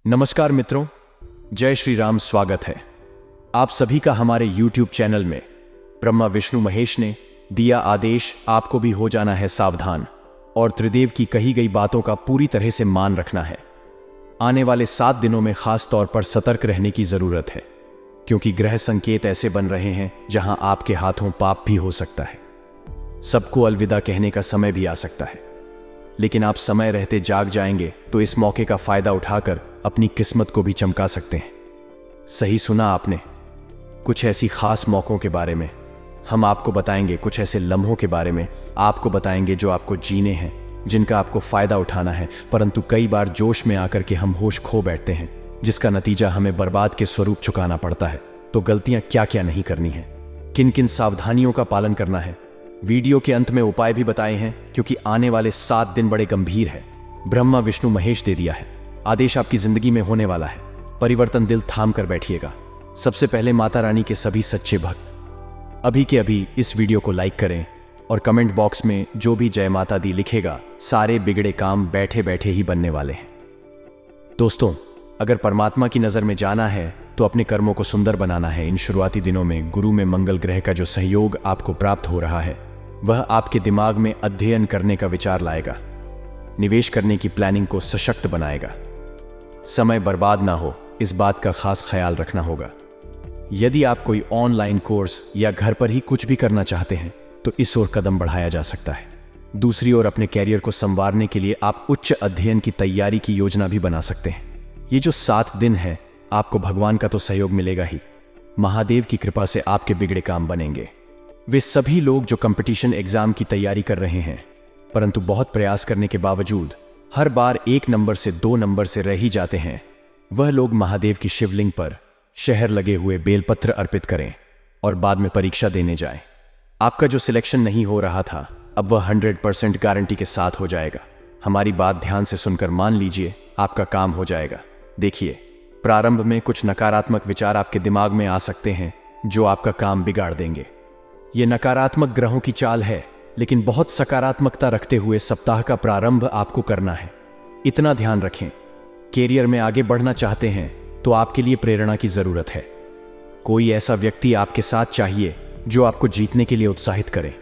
नमस्कार मित्रों, जय श्री राम। स्वागत है आप सभी का हमारे YouTube चैनल में। ब्रह्मा विष्णु महेश ने दिया आदेश, आपको भी हो जाना है सावधान और त्रिदेव की कही गई बातों का पूरी तरह से मान रखना है। आने वाले 7 दिनों में खास तौर पर सतर्क रहने की जरूरत है, क्योंकि ग्रह संकेत ऐसे बन रहे हैं जहां आपके हाथों पाप भी हो सकता है। सबको अलविदा कहने का समय भी आ सकता है, लेकिन आप समय रहते जाग जाएंगे तो इस मौके का फायदा उठाकर अपनी किस्मत को भी चमका सकते हैं। सही सुना आपने, कुछ ऐसी खास मौकों के बारे में हम आपको बताएंगे, कुछ ऐसे लम्हों के बारे में आपको बताएंगे जो आपको जीने हैं, जिनका आपको फायदा उठाना है। परंतु कई बार जोश में आकर के हम होश खो बैठते हैं, जिसका नतीजा हमें बर्बाद के स्वरूप चुकाना पड़ता है। तो गलतियां क्या क्या नहीं करनी है, किन किन सावधानियों का पालन करना है, वीडियो के अंत में उपाय भी बताए हैं, क्योंकि आने वाले 7 दिन बड़े गंभीर है। ब्रह्मा विष्णु महेश दे दिया है आदेश, आपकी जिंदगी में होने वाला है परिवर्तन। दिल थाम कर बैठिएगा। सबसे पहले माता रानी के सभी सच्चे भक्त अभी के अभी इस वीडियो को लाइक करें और कमेंट बॉक्स में जो भी जय माता दी लिखेगा, सारे बिगड़े काम बैठे बैठे ही बनने वाले हैं। दोस्तों, अगर परमात्मा की नजर में जाना है तो अपने कर्मों को सुंदर बनाना है। इन शुरुआती दिनों में गुरु में मंगल ग्रह का जो सहयोग आपको प्राप्त हो रहा है, वह आपके दिमाग में अध्ययन करने का विचार लाएगा, निवेश करने की प्लानिंग को सशक्त बनाएगा। समय बर्बाद ना हो, इस बात का खास ख्याल रखना होगा। यदि आप कोई ऑनलाइन कोर्स या घर पर ही कुछ भी करना चाहते हैं तो इस ओर कदम बढ़ाया जा सकता है। दूसरी ओर अपने कैरियर को संवारने के लिए आप उच्च अध्ययन की तैयारी की योजना भी बना सकते हैं। ये जो 7 दिन है, आपको भगवान का तो सहयोग मिलेगा ही, महादेव की कृपा से आपके बिगड़े काम बनेंगे। वे सभी लोग जो कंपटीशन एग्जाम की तैयारी कर रहे हैं, परंतु बहुत प्रयास करने के बावजूद हर बार 1 नंबर से 2 नंबर से रह ही जाते हैं, वह लोग महादेव की शिवलिंग पर शहर लगे हुए बेलपत्र अर्पित करें और बाद में परीक्षा देने जाएं। आपका जो सिलेक्शन नहीं हो रहा था, अब वह 100% गारंटी के साथ हो जाएगा। हमारी बात ध्यान से सुनकर मान लीजिए, आपका काम हो जाएगा। देखिए, प्रारंभ में कुछ नकारात्मक विचार आपके दिमाग में आ सकते हैं जो आपका काम बिगाड़ देंगे। ये नकारात्मक ग्रहों की चाल है, लेकिन बहुत सकारात्मकता रखते हुए सप्ताह का प्रारंभ आपको करना है। इतना ध्यान रखें, कैरियर में आगे बढ़ना चाहते हैं तो आपके लिए प्रेरणा की जरूरत है। कोई ऐसा व्यक्ति आपके साथ चाहिए जो आपको जीतने के लिए उत्साहित करे।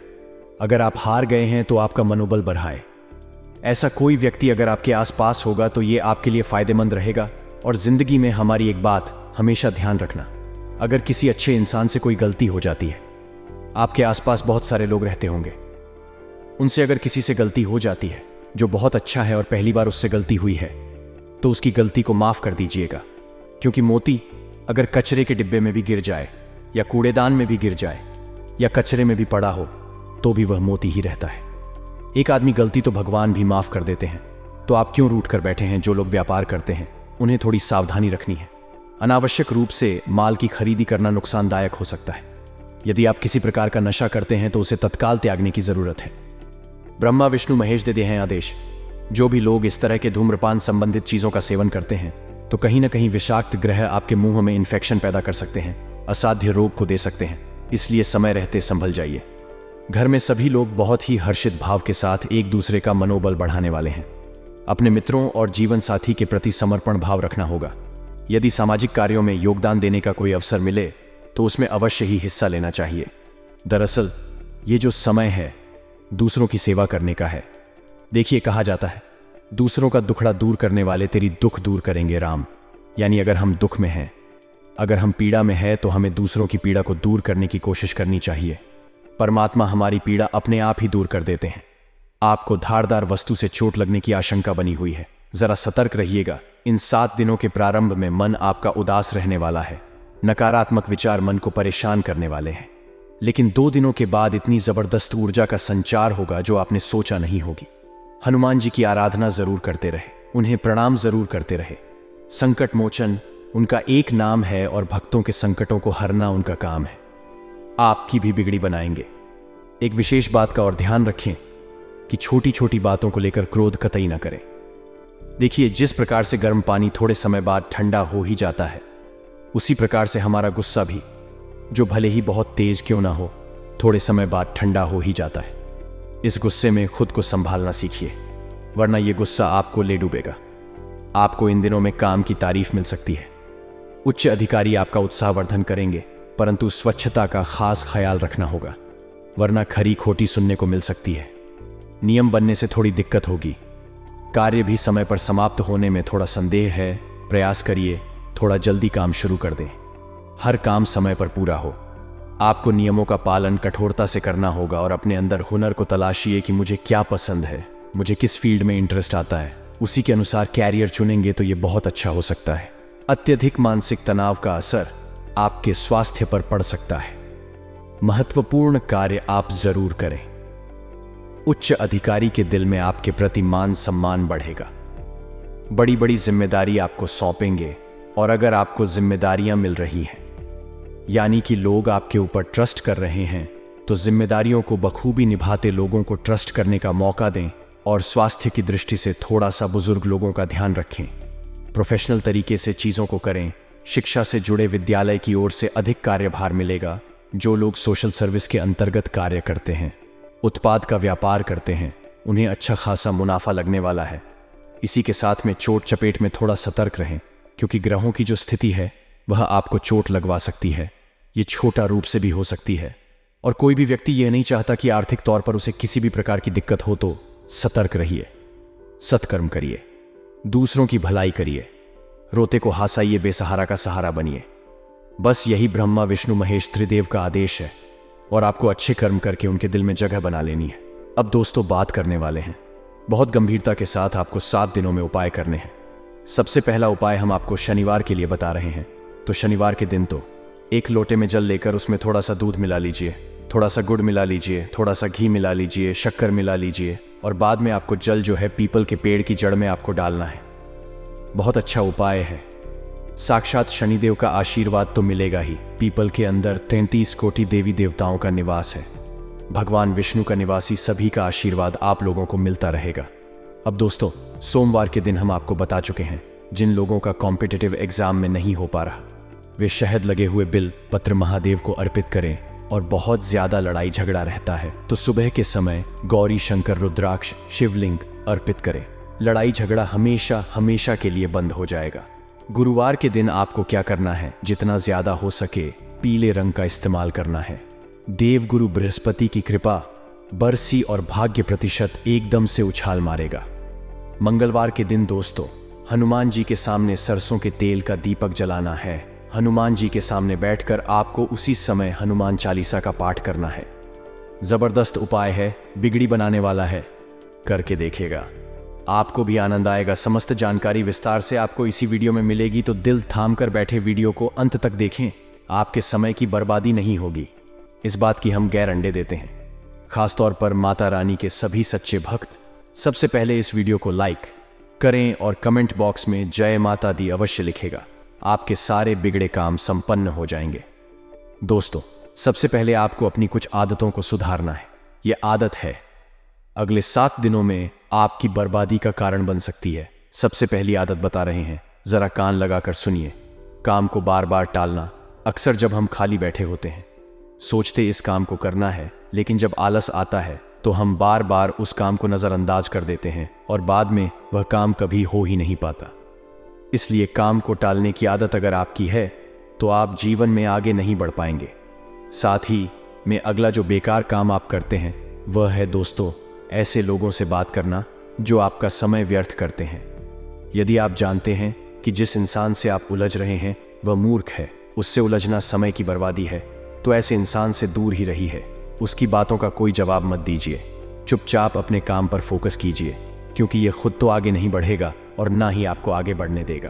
अगर आप हार गए हैं तो आपका मनोबल बढ़ाए। ऐसा कोई व्यक्ति अगर आपके आसपास होगा तो ये आपके लिए फायदेमंद रहेगा। और जिंदगी में हमारी एक बात हमेशा ध्यान रखना, अगर किसी अच्छे इंसान से कोई गलती हो जाती है, आपके आसपास बहुत सारे लोग रहते होंगे, उनसे अगर किसी से गलती हो जाती है जो बहुत अच्छा है और पहली बार उससे गलती हुई है, तो उसकी गलती को माफ कर दीजिएगा। क्योंकि मोती अगर कचरे के डिब्बे में भी गिर जाए या कूड़ेदान में भी गिर जाए या कचरे में भी पड़ा हो, तो भी वह मोती ही रहता है। एक आदमी गलती तो भगवान भी माफ कर देते हैं, तो आप क्यों रूठ कर बैठे हैं। जो लोग व्यापार करते हैं उन्हें थोड़ी सावधानी रखनी है। अनावश्यक रूप से माल की खरीदी करना नुकसानदायक हो सकता है। यदि आप किसी प्रकार का नशा करते हैं तो उसे तत्काल त्यागने की जरूरत है। ब्रह्मा विष्णु महेश दे दिए हैं आदेश, जो भी लोग इस तरह के धूम्रपान संबंधित चीजों का सेवन करते हैं तो कहीं ना कहीं विषाक्त ग्रह आपके मुंह में इन्फेक्शन पैदा कर सकते हैं, असाध्य रोग को दे सकते हैं। इसलिए समय रहते संभल जाइए। घर में सभी लोग बहुत ही हर्षित भाव के साथ एक दूसरे का मनोबल बढ़ाने वाले हैं। अपने मित्रों और जीवन साथी के प्रति समर्पण भाव रखना होगा। यदि सामाजिक कार्यों में योगदान देने का कोई अवसर मिले तो उसमें अवश्य ही हिस्सा लेना चाहिए। दरअसल ये जो समय है दूसरों की सेवा करने का है। देखिए, कहा जाता है, दूसरों का दुखड़ा दूर करने वाले तेरी दुख दूर करेंगे राम। यानी अगर हम दुख में हैं, अगर हम पीड़ा में हैं, तो हमें दूसरों की पीड़ा को दूर करने की कोशिश करनी चाहिए। परमात्मा हमारी पीड़ा अपने आप ही दूर कर देते हैं। आपको धारदार वस्तु से चोट लगने की आशंका बनी हुई है, जरा सतर्क रहिएगा। इन 7 दिनों के प्रारंभ में मन आपका उदास रहने वाला है। नकारात्मक विचार मन को परेशान करने वाले हैं, लेकिन 2 दिनों के बाद इतनी जबरदस्त ऊर्जा का संचार होगा जो आपने सोचा नहीं होगी। हनुमान जी की आराधना जरूर करते रहे, उन्हें प्रणाम जरूर करते रहे। संकट मोचन उनका एक नाम है और भक्तों के संकटों को हरना उनका काम है। आपकी भी बिगड़ी बनाएंगे। एक विशेष बात का और ध्यान रखें कि छोटी छोटी बातों को लेकर क्रोध कतई ना करें। देखिए, जिस प्रकार से गर्म पानी थोड़े समय बाद ठंडा हो ही जाता है, उसी प्रकार से हमारा गुस्सा भी, जो भले ही बहुत तेज क्यों ना हो, थोड़े समय बाद ठंडा हो ही जाता है। इस गुस्से में खुद को संभालना सीखिए, वरना यह गुस्सा आपको ले डूबेगा। आपको इन दिनों में काम की तारीफ मिल सकती है। उच्च अधिकारी आपका उत्साहवर्धन करेंगे, परंतु स्वच्छता का खास ख्याल रखना होगा, वरना खरी खोटी सुनने को मिल सकती है। नियम बनने से थोड़ी दिक्कत होगी। कार्य भी समय पर समाप्त होने में थोड़ा संदेह है। प्रयास करिए थोड़ा जल्दी काम शुरू कर दें। हर काम समय पर पूरा हो। आपको नियमों का पालन कठोरता से करना होगा और अपने अंदर हुनर को तलाशिए कि मुझे क्या पसंद है, मुझे किस फील्ड में इंटरेस्ट आता है। उसी के अनुसार कैरियर चुनेंगे तो ये बहुत अच्छा हो सकता है। अत्यधिक मानसिक तनाव का असर आपके स्वास्थ्य पर पड़ सकता है। महत्वपूर्ण कार्य आप जरूर करें। उच्च अधिकारी के दिल में आपके प्रति मान सम्मान बढ़ेगा। बड़ी बड़ी जिम्मेदारी आपको सौंपेंगे और अगर आपको जिम्मेदारियां मिल रही हैं, यानी कि लोग आपके ऊपर ट्रस्ट कर रहे हैं, तो जिम्मेदारियों को बखूबी निभाते लोगों को ट्रस्ट करने का मौका दें और स्वास्थ्य की दृष्टि से थोड़ा सा बुजुर्ग लोगों का ध्यान रखें। प्रोफेशनल तरीके से चीज़ों को करें। शिक्षा से जुड़े विद्यालय की ओर से अधिक कार्यभार मिलेगा। जो लोग सोशल सर्विस के अंतर्गत कार्य करते हैं, उत्पाद का व्यापार करते हैं, उन्हें अच्छा खासा मुनाफा लगने वाला है। इसी के साथ में चोट चपेट में थोड़ा सतर्क रहें, क्योंकि ग्रहों की जो स्थिति है वह आपको चोट लगवा सकती है। ये छोटा रूप से भी हो सकती है और कोई भी व्यक्ति यह नहीं चाहता कि आर्थिक तौर पर उसे किसी भी प्रकार की दिक्कत हो। तो सतर्क रहिए, सत्कर्म करिए, दूसरों की भलाई करिए, रोते को हंसाइए, बेसहारा का सहारा बनिए। बस यही ब्रह्मा विष्णु महेश त्रिदेव का आदेश है और आपको अच्छे कर्म करके उनके दिल में जगह बना लेनी है। अब दोस्तों बात करने वाले हैं। बहुत गंभीरता के साथ आपको 7 दिनों में उपाय करने हैं। सबसे पहला उपाय हम आपको शनिवार के लिए बता रहे हैं। तो शनिवार के दिन तो 1 लोटे में जल लेकर उसमें थोड़ा सा दूध मिला लीजिए, थोड़ा सा गुड़ मिला लीजिए, थोड़ा सा घी मिला लीजिए, शक्कर मिला लीजिए और बाद में आपको जल जो है पीपल के पेड़ की जड़ में आपको डालना है। बहुत अच्छा उपाय है। साक्षात शनिदेव का आशीर्वाद तो मिलेगा ही। पीपल के अंदर 33 कोटि देवी देवताओं का निवास है। भगवान विष्णु का निवासी सभी का आशीर्वाद आप लोगों को मिलता रहेगा। अब दोस्तों, सोमवार के दिन हम आपको बता चुके हैं, जिन लोगों का कॉम्पिटिटिव एग्जाम में नहीं हो पा रहा, वे शहद लगे हुए बिल पत्र महादेव को अर्पित करें। और बहुत ज्यादा लड़ाई झगड़ा रहता है तो सुबह के समय गौरी शंकर रुद्राक्ष शिवलिंग अर्पित करें। लड़ाई झगड़ा हमेशा हमेशा के लिए बंद हो जाएगा। गुरुवार के दिन आपको क्या करना है, जितना ज्यादा हो सके पीले रंग का इस्तेमाल करना है। देवगुरु बृहस्पति की कृपा, बरसी और भाग्य प्रतिशत एकदम से उछाल मारेगा। मंगलवार के दिन दोस्तों, हनुमान जी के सामने सरसों के तेल का दीपक जलाना है। हनुमान जी के सामने बैठकर आपको उसी समय हनुमान चालीसा का पाठ करना है। जबरदस्त उपाय है, बिगड़ी बनाने वाला है, करके देखिएगा, आपको भी आनंद आएगा। समस्त जानकारी विस्तार से आपको इसी वीडियो में मिलेगी, तो दिल थाम कर बैठे वीडियो को अंत तक देखें। आपके समय की बर्बादी नहीं होगी, इस बात की हम गारंटी देते हैं। खासतौर पर माता रानी के सभी सच्चे भक्त सबसे पहले इस वीडियो को लाइक करें और कमेंट बॉक्स में जय माता दी अवश्य लिखेगा। आपके सारे बिगड़े काम संपन्न हो जाएंगे। दोस्तों, सबसे पहले आपको अपनी कुछ आदतों को सुधारना है। यह आदत है अगले 7 दिनों में आपकी बर्बादी का कारण बन सकती है। सबसे पहली आदत बता रहे हैं, जरा कान लगाकर सुनिए। काम को बार बार टालना। अक्सर जब हम खाली बैठे होते हैं, सोचते इस काम को करना है, लेकिन जब आलस आता है तो हम बार बार उस काम को नजरअंदाज कर देते हैं और बाद में वह काम कभी हो ही नहीं पाता। इसलिए काम को टालने की आदत अगर आपकी है तो आप जीवन में आगे नहीं बढ़ पाएंगे। साथ ही में अगला जो बेकार काम आप करते हैं वह है दोस्तों, ऐसे लोगों से बात करना जो आपका समय व्यर्थ करते हैं। यदि आप जानते हैं कि जिस इंसान से आप उलझ रहे हैं वह मूर्ख है, उससे उलझना समय की बर्बादी है, तो ऐसे इंसान से दूर ही रही है। उसकी बातों का कोई जवाब मत दीजिए, चुपचाप अपने काम पर फोकस कीजिए, क्योंकि यह खुद तो आगे नहीं बढ़ेगा और ना ही आपको आगे बढ़ने देगा।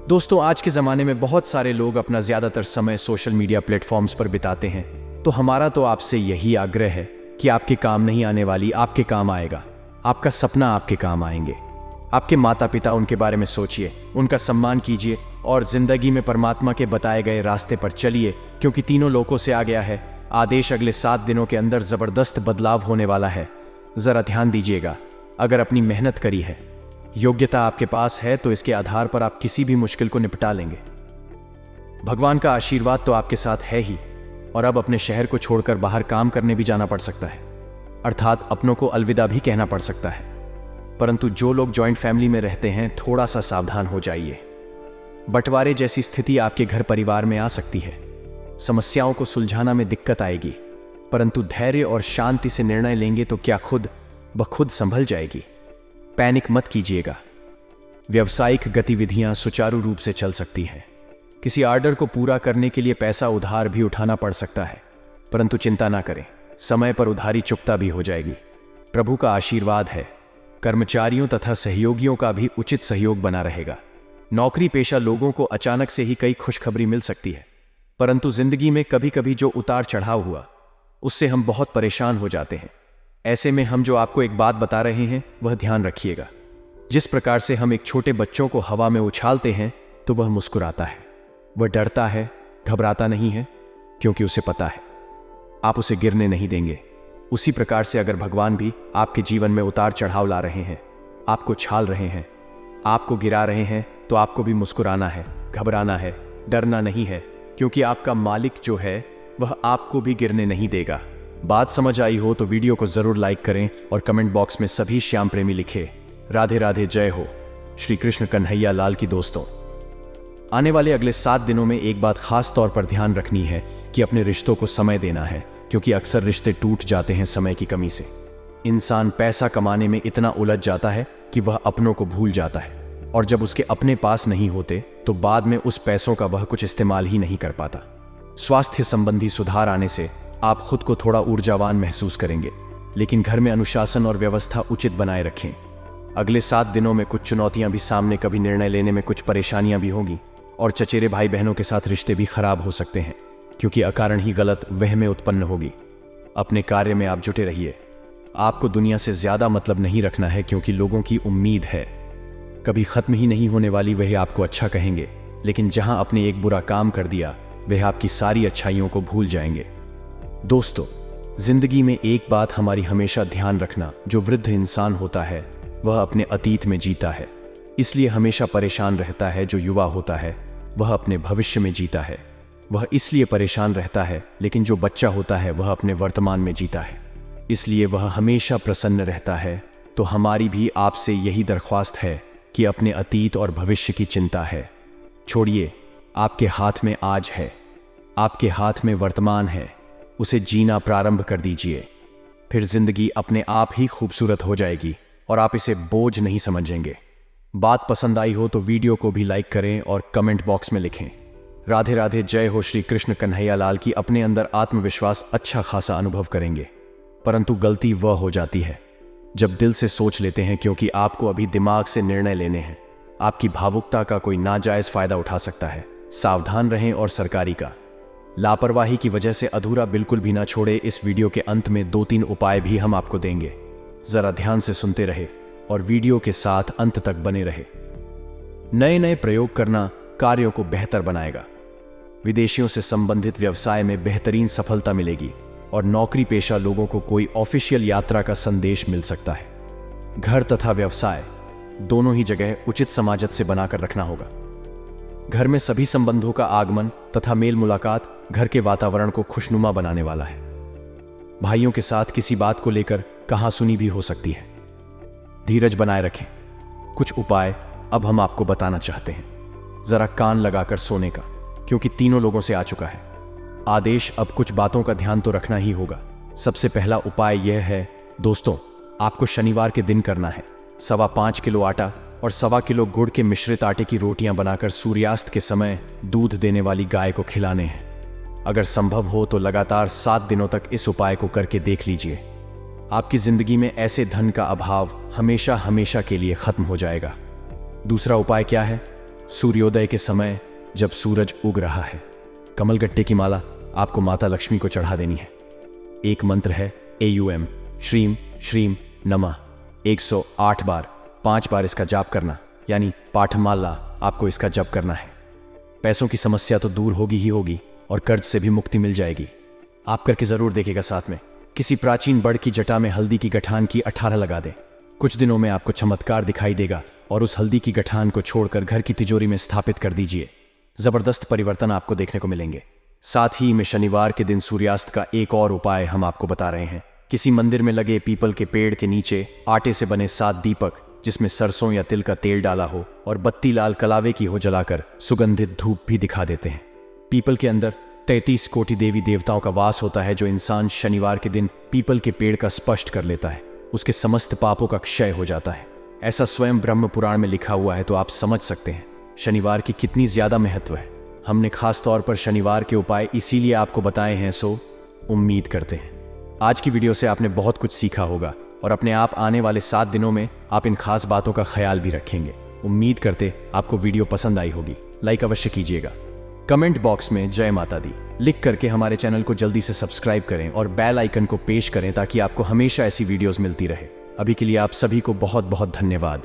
दोस्तों, आज के ज़माने में बहुत सारे लोग अपना ज़्यादातर समय सोशल मीडिया प्लेटफॉर्म्स पर बिताते हैं, तो हमारा तो आपसे यही आग्रह है कि आपके काम नहीं आने वाली आपके काम आएगा। आपका सपना आपके काम आएंगे। आपके माता पिता, उनके बारे में सोचिए, उनका सम्मान कीजिए और जिंदगी में परमात्मा के बताए गए रास्ते पर चलिए, क्योंकि तीनों लोकों से आ गया है आदेश। अगले 7 दिनों के अंदर ज़बरदस्त बदलाव होने वाला है। ज़रा ध्यान दीजिएगा। अगर अपनी मेहनत करी है, योग्यता आपके पास है, तो इसके आधार पर आप किसी भी मुश्किल को निपटा लेंगे। भगवान का आशीर्वाद तो आपके साथ है ही, और अब अपने शहर को छोड़कर बाहर काम करने भी जाना पड़ सकता है, अर्थात अपनों को अलविदा भी कहना पड़ सकता है। परंतु जो लोग जॉइंट फैमिली में रहते हैं थोड़ा सा सावधान हो जाइए। बंटवारे जैसी स्थिति आपके घर परिवार में आ सकती है। समस्याओं को सुलझाना में दिक्कत आएगी, परंतु धैर्य और शांति से निर्णय लेंगे तो क्या खुद ब खुद संभल जाएगी। पैनिक मत कीजिएगा। व्यावसायिक गतिविधियां सुचारू रूप से चल सकती हैं। किसी ऑर्डर को पूरा करने के लिए पैसा उधार भी उठाना पड़ सकता है, परंतु चिंता ना करें, समय पर उधारी चुकता भी हो जाएगी। प्रभु का आशीर्वाद है। कर्मचारियों तथा सहयोगियों का भी उचित सहयोग बना रहेगा। नौकरी पेशा लोगों को अचानक से ही कई खुशखबरी मिल सकती है, परंतु जिंदगी में कभी कभी जो उतार चढ़ाव हुआ उससे हम बहुत परेशान हो जाते हैं। ऐसे में हम जो आपको एक बात बता रहे हैं वह ध्यान रखिएगा। जिस प्रकार से हम एक छोटे बच्चों को हवा में उछालते हैं तो वह मुस्कुराता है, वह डरता है, घबराता नहीं है, क्योंकि उसे पता है आप उसे गिरने नहीं देंगे। उसी प्रकार से अगर भगवान भी आपके जीवन में उतार चढ़ाव ला रहे हैं, आपको छाल रहे हैं, आपको गिरा रहे हैं, तो आपको भी मुस्कुराना है, घबराना है, डरना नहीं है, क्योंकि आपका मालिक जो है वह आपको भी गिरने नहीं देगा। बात समझ आई हो तो वीडियो को जरूर लाइक करें और कमेंट बॉक्स में सभी श्याम प्रेमी लिखे। राधे राधे, जय हो श्री कृष्ण कन्हैया लाल की। दोस्तों, आने वाले अगले 7 दिनों में एक बात खास तौर पर ध्यान रखनी है कि अपने रिश्तों को समय देना है, क्योंकि अक्सर रिश्ते टूट जाते हैं समय की कमी से। इंसान पैसा कमाने में इतना उलझ जाता है कि वह अपनों को भूल जाता है, और जब उसके अपने पास नहीं होते तो बाद में उस पैसों का वह कुछ इस्तेमाल ही नहीं कर पाता। स्वास्थ्य संबंधी सुधार आने से आप खुद को थोड़ा ऊर्जावान महसूस करेंगे, लेकिन घर में अनुशासन और व्यवस्था उचित बनाए रखें। अगले 7 दिनों में कुछ चुनौतियां भी सामने, कभी निर्णय लेने में कुछ परेशानियां भी होंगी, और चचेरे भाई बहनों के साथ रिश्ते भी खराब हो सकते हैं, क्योंकि अकारण ही गलत वहमें उत्पन्न होगी। अपने कार्य में आप जुटे रहिए। आपको दुनिया से ज्यादा मतलब नहीं रखना है, क्योंकि लोगों की उम्मीद है कभी खत्म ही नहीं होने वाली। वह आपको अच्छा कहेंगे, लेकिन जहां आपने एक बुरा काम कर दिया वह आपकी सारी अच्छाइयों को भूल जाएंगे। दोस्तों, जिंदगी में एक बात हमारी हमेशा ध्यान रखना, जो वृद्ध इंसान होता है वह अपने अतीत में जीता है, इसलिए हमेशा परेशान रहता है। जो युवा होता है वह अपने भविष्य में जीता है, वह इसलिए परेशान रहता है। लेकिन जो बच्चा होता है वह अपने वर्तमान में जीता है, इसलिए वह हमेशा प्रसन्न रहता है। तो हमारी भी आपसे यही दरख्वास्त है कि अपने अतीत और भविष्य की चिंता है छोड़िए। आपके हाथ में आज है, आपके हाथ में वर्तमान है, उसे जीना प्रारंभ कर दीजिए। फिर जिंदगी अपने आप ही खूबसूरत हो जाएगी और आप इसे बोझ नहीं समझेंगे। बात पसंद आई हो तो वीडियो को भी लाइक करें और कमेंट बॉक्स में लिखें। राधे राधे, जय हो श्री कृष्ण कन्हैया लाल की। अपने अंदर आत्मविश्वास अच्छा खासा अनुभव करेंगे, परंतु गलती वह हो जाती है जब दिल से सोच लेते हैं, क्योंकि आपको अभी दिमाग से निर्णय लेने हैं। आपकी भावुकता का कोई नाजायज फायदा उठा सकता है। सावधान रहें। और सरकारी का लापरवाही की वजह से अधूरा बिल्कुल भी ना छोड़े। इस वीडियो के अंत में 2-3 उपाय भी हम आपको देंगे, जरा ध्यान से सुनते रहे और वीडियो के साथ अंत तक बने रहे। नए नए प्रयोग करना कार्यों को बेहतर बनाएगा। विदेशियों से संबंधित व्यवसाय में बेहतरीन सफलता मिलेगी, और नौकरी पेशा लोगों को कोई ऑफिशियल यात्रा का संदेश मिल सकता है। घर तथा व्यवसाय दोनों ही जगह उचित समाजत से बनाकर रखना होगा। घर में सभी संबंधों का आगमन तथा मेल मुलाकात घर के वातावरण को खुशनुमा बनाने वाला है। भाइयों के साथ किसी बात को लेकर कहासुनी भी हो सकती है। धीरज बनाए रखें। कुछ उपाय अब हम आपको बताना चाहते हैं, जरा कान लगाकर सोने का, क्योंकि तीनों लोगों से आ चुका है आदेश। अब कुछ बातों का ध्यान तो रखना ही होगा। सबसे पहला उपाय यह है दोस्तों, आपको शनिवार के दिन करना है 5.25 किलो आटा और 1.25 किलो गुड़ के मिश्रित आटे की रोटियां बनाकर सूर्यास्त के समय दूध देने वाली गाय को खिलाने हैं। अगर संभव हो तो लगातार 7 दिनों तक इस उपाय को करके देख लीजिए। आपकी जिंदगी में ऐसे धन का अभाव हमेशा हमेशा के लिए खत्म हो जाएगा। दूसरा उपाय क्या है? सूर्योदय के समय जब सूरज उग रहा है, कमलगट्टे की माला आपको माता लक्ष्मी को चढ़ा देनी है। एक मंत्र है AUM श्रीम श्रीम नमः, 108 बार 5 बार इसका जाप करना, यानी पाठमाला आपको इसका जप करना है। पैसों की समस्या तो दूर होगी ही होगी, और कर्ज से भी मुक्ति मिल जाएगी। आप करके जरूर देखिएगा। साथ में किसी प्राचीन बड़ की जटा में हल्दी की गठान की 18 लगा दें। कुछ दिनों में आपको चमत्कार दिखाई देगा, और उस हल्दी की गठान को छोड़कर घर की तिजोरी में स्थापित कर दीजिए। जबरदस्त परिवर्तन आपको देखने को मिलेंगे। साथ ही में शनिवार के दिन सूर्यास्त का एक और उपाय हम आपको बता रहे हैं। किसी मंदिर में लगे पीपल के पेड़ के नीचे आटे से बने 7 दीपक जिसमें सरसों या तिल का तेल डाला हो और बत्ती लाल कलावे की हो जलाकर सुगंधित धूप भी दिखा देते हैं। पीपल के अंदर 33 कोटि देवी देवताओं का वास होता है। जो इंसान शनिवार के दिन पीपल के पेड़ का स्पर्श कर लेता है उसके समस्त पापों का क्षय हो जाता है। ऐसा स्वयं ब्रह्म पुराण में लिखा हुआ है, तो आप समझ सकते हैं शनिवार की कितनी ज्यादा महत्व है। हमने खास तौर पर शनिवार के उपाय इसीलिए आपको बताए हैं, सो उम्मीद करते हैं आज की वीडियो से आपने बहुत कुछ सीखा होगा और अपने आप आने वाले 7 दिनों में आप इन खास बातों का ख्याल भी रखेंगे। उम्मीद करते आपको वीडियो पसंद आई होगी। लाइक अवश्य कीजिएगा। कमेंट बॉक्स में जय माता दी लिख करके हमारे चैनल को जल्दी से सब्सक्राइब करें और बेल आइकन को पेश करें ताकि आपको हमेशा ऐसी वीडियोस मिलती रहे। अभी के लिए आप सभी को बहुत बहुत धन्यवाद।